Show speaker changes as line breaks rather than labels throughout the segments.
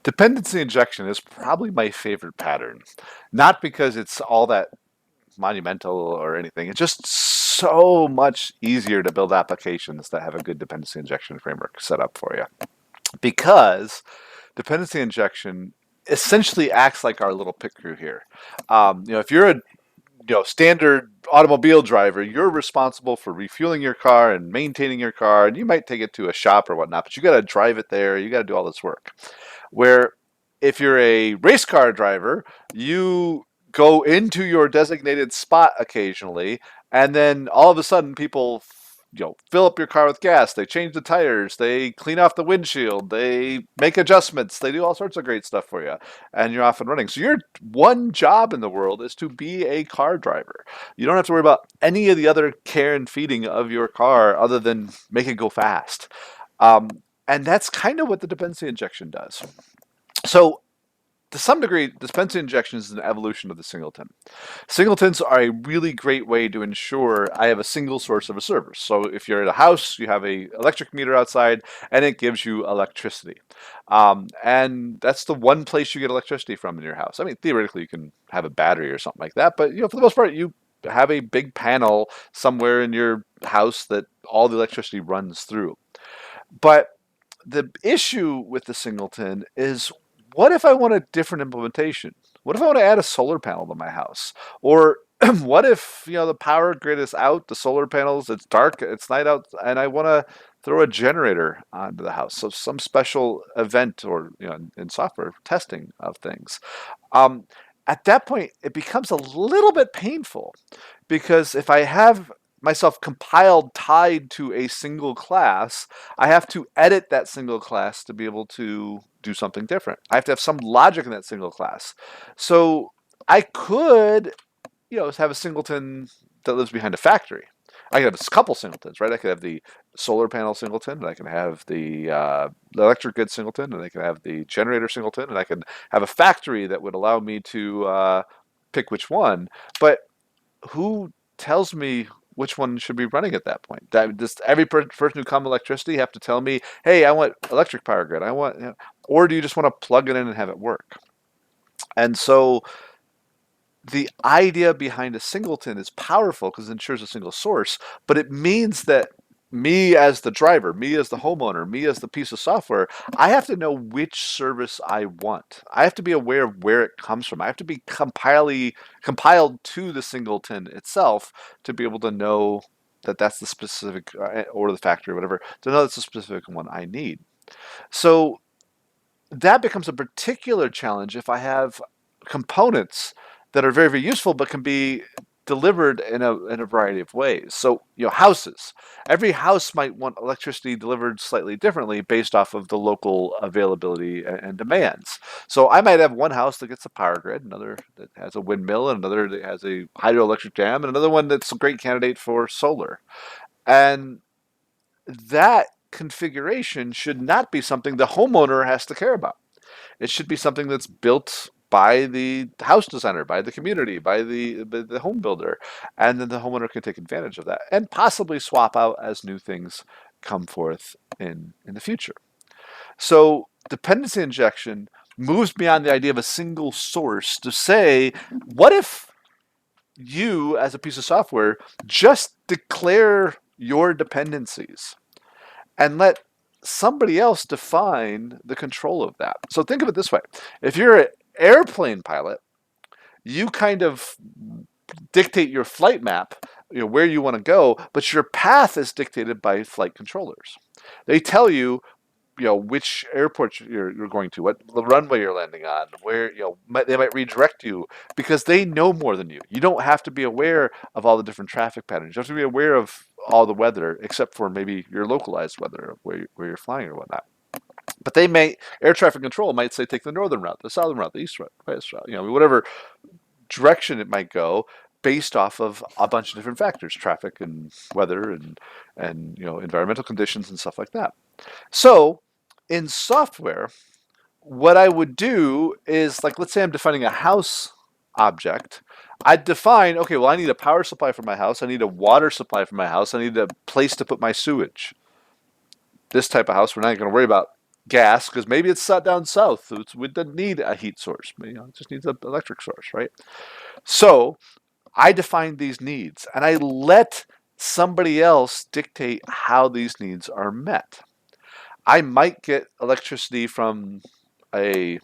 Dependency injection is probably my favorite pattern. Not because it's all that monumental or anything. It's just so much easier to build applications that have a good dependency injection framework set up for you. Because dependency injection essentially acts like our little pit crew here. If you're a standard automobile driver, you're responsible for refueling your car and maintaining your car, and you might take it to a shop or whatnot, but you got to drive it there. You got to do all this work. Where if you're a race car driver, you go into your designated spot occasionally, and then all of a sudden people fill up your car with gas, they change the tires, they clean off the windshield, they make adjustments, they do all sorts of great stuff for you, and you're off and running. So your one job in the world is to be a car driver. You don't have to worry about any of the other care and feeding of your car other than make it go fast. um, and that's kind of what the dependency injection does. So, to some degree, dispensing injection is an evolution of the singleton. Singletons are a really great way to ensure I have a single source of a service. So, if you're at a house, you have a electric meter outside, and it gives you electricity. And that's the one place you get electricity from in your house. I mean, theoretically, you can have a battery or something like that, but for the most part, you have a big panel somewhere in your house that all the electricity runs through. But the issue with the singleton is, what if I want a different implementation? What if I want to add a solar panel to my house? Or what if, the power grid is out, the solar panels, it's dark, it's night out, and I want to throw a generator onto the house? So some special event, or, in software testing of things. Um, at that point, it becomes a little bit painful, because if I have myself compiled tied to a single class, I have to edit that single class to be able to do something different. I have to have some logic in that single class. So I could, have a singleton that lives behind a factory. I could have a couple singletons, right? I could have the solar panel singleton, and I can have the electric grid singleton, and I can have the generator singleton, and I can have a factory that would allow me to pick which one. But who tells me which one should be running at that point? Does every person who comes electricity have to tell me, "Hey, I want electric power grid. I want," or do you just want to plug it in and have it work? And so the idea behind a singleton is powerful because it ensures a single source, but it means that me as the driver, me as the homeowner, me as the piece of software, I have to know which service I want. I have to be aware of where it comes from. I have to be compiled to the singleton itself to be able to know that that's the specific, or the factory or whatever, to know that's the specific one I need. So that becomes a particular challenge if I have components that are very, very useful but can be delivered in a variety of ways. So, houses. Every house might want electricity delivered slightly differently based off of the local availability and demands. So I might have one house that gets a power grid, another that has a windmill, and another that has a hydroelectric dam, and another one that's a great candidate for solar. And that configuration should not be something the homeowner has to care about. It should be something that's built by the house designer, by the community, by the home builder, and then the homeowner can take advantage of that and possibly swap out as new things come forth in the future. So dependency injection moves beyond the idea of a single source to say, what if you, as a piece of software, just declare your dependencies and let somebody else define the control of that? So think of it this way. If you're an airplane pilot, you kind of dictate your flight map, where you want to go, but your path is dictated by flight controllers. They tell you, which airport you're going to, what the runway you're landing on, where, they might redirect you because they know more than you. You don't have to be aware of all the different traffic patterns. You have to be aware of all the weather, except for maybe your localized weather of where you're flying or whatnot. But air traffic control might say take the northern route, the southern route, the east route, west route, whatever direction it might go, based off of a bunch of different factors, traffic and weather and environmental conditions and stuff like that. So in software, what I would do is, like, let's say I'm defining a house object. I'd define, okay, well, I need a power supply for my house. I need a water supply for my house. I need a place to put my sewage. This type of house, we're not going to worry about gas because maybe it's set down south. We didn't need a heat source. It just needs an electric source, right? So I define these needs and I let somebody else dictate how these needs are met. I might get electricity from a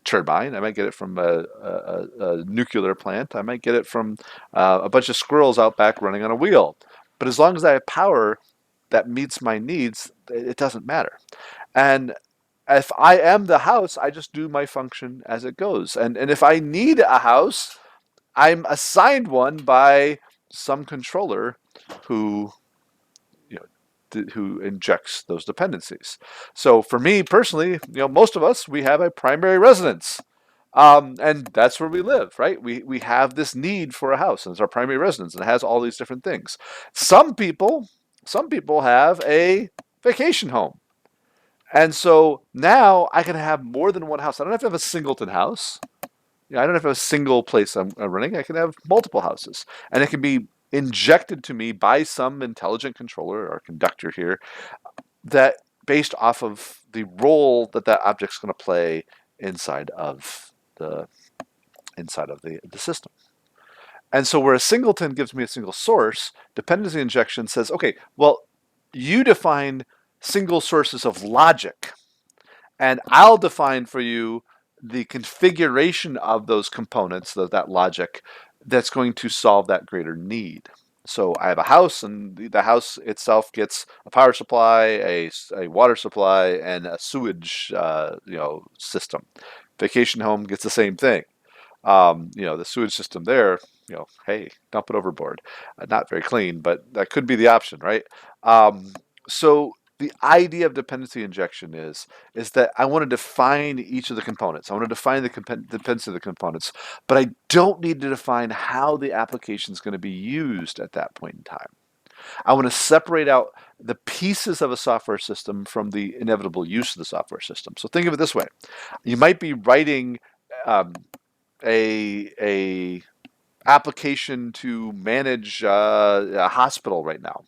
turbine. I might get it from a nuclear plant. I might get it from a bunch of squirrels out back running on a wheel. But as long as I have power that meets my needs, it doesn't matter. And if I am the house, I just do my function as it goes. And if I need a house, I'm assigned one by some controller who you who injects those dependencies. So for me personally, most of us we have a primary residence, and that's where we live, right? We have this need for a house, and it's our primary residence, and it has all these different things. Some people, some people have a vacation home, and so now I can have more than one house. I don't have to have a singleton house. I don't have a single place I'm running. I can have multiple houses, and it can be injected to me by some intelligent controller or conductor here that based off of the role that that object's going to play inside of the the system. And so where a singleton gives me a single source, dependency injection says, okay, well, you define single sources of logic and I'll define for you the configuration of those components, that logic, that's going to solve that greater need. So I have a house, and the house itself gets a power supply, a water supply, and a sewage system. Vacation home gets the same thing. The sewage system there, hey, dump it overboard. Not very clean, but that could be the option, right? Um, so the idea of dependency injection is that I want to define each of the components. I want to define the dependency of the components, but I don't need to define how the application is going to be used at that point in time. I want to separate out the pieces of a software system from the inevitable use of the software system. So think of it this way: you might be writing um, a application to manage a hospital right now.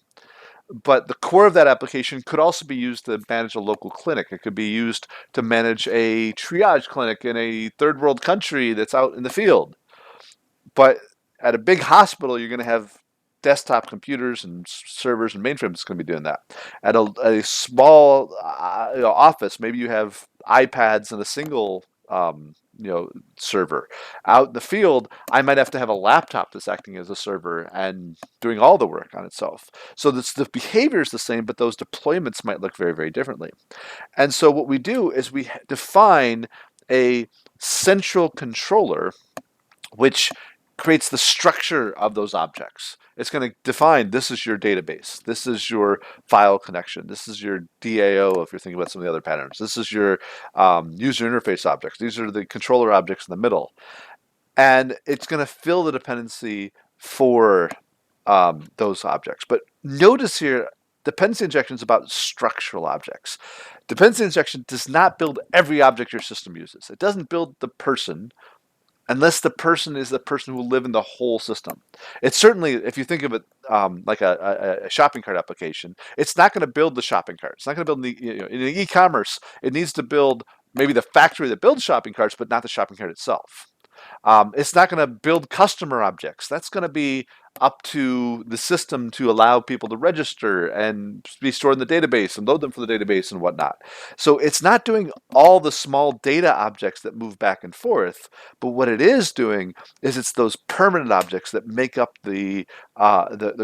But the core of that application could also be used to manage a local clinic. It could be used to manage a triage clinic in a third world country that's out in the field. But at a big hospital, you're going to have desktop computers and servers and mainframes that's going to be doing that. At a small office, maybe you have iPads and a single server. Out in the field, I might have to have a laptop that's acting as a server and doing all the work on itself. So the behavior is the same, but those deployments might look very, very differently. And so what we do is we define a central controller which creates the structure of those objects. It's going to define this is your database, this is your file connection, this is your DAO if you're thinking about some of the other patterns, this is your user interface objects, these are the controller objects in the middle. And it's going to fill the dependency for those objects. But notice here, dependency injection is about structural objects. Dependency injection does not build every object your system uses. It doesn't build the person unless the person is the person who will live in the whole system. It's certainly, if you think of it like a shopping cart application, it's not going to build the shopping cart. It's not going to build in the e-commerce. It needs to build maybe the factory that builds shopping carts, but not the shopping cart itself. It's not going to build customer objects. That's going to be up to the system to allow people to register and be stored in the database and load them from the database and whatnot. So it's not doing all the small data objects that move back and forth, but what it is doing is it's those permanent objects that make up the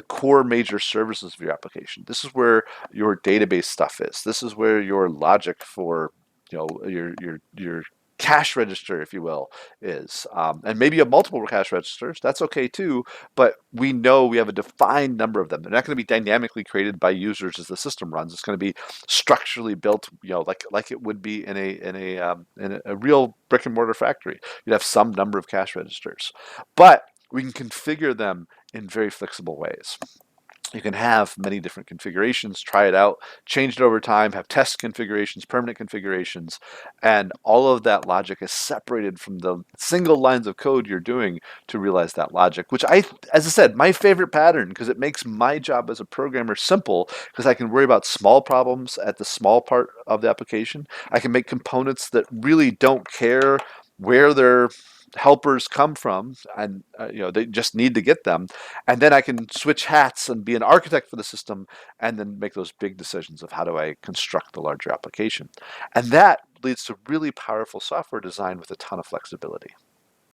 core major services of your application. This is where your database stuff is. This is where your logic for your cash register, if you will, is. And maybe you have multiple cash registers. That's okay too. But we know we have a defined number of them. They're not going to be dynamically created by users as the system runs. It's going to be structurally built, like it would be in a real brick and mortar factory. You'd have some number of cash registers, but we can configure them in very flexible ways. You can have many different configurations, try it out, change it over time, have test configurations, permanent configurations, and all of that logic is separated from the single lines of code you're doing to realize that logic, which as I said, my favorite pattern because it makes my job as a programmer simple because I can worry about small problems at the small part of the application. I can make components that really don't care where their helpers come from and they just need to get them, and then I can switch hats and be an architect for the system and then make those big decisions of how do I construct the larger application. And that leads to really powerful software design with a ton of flexibility.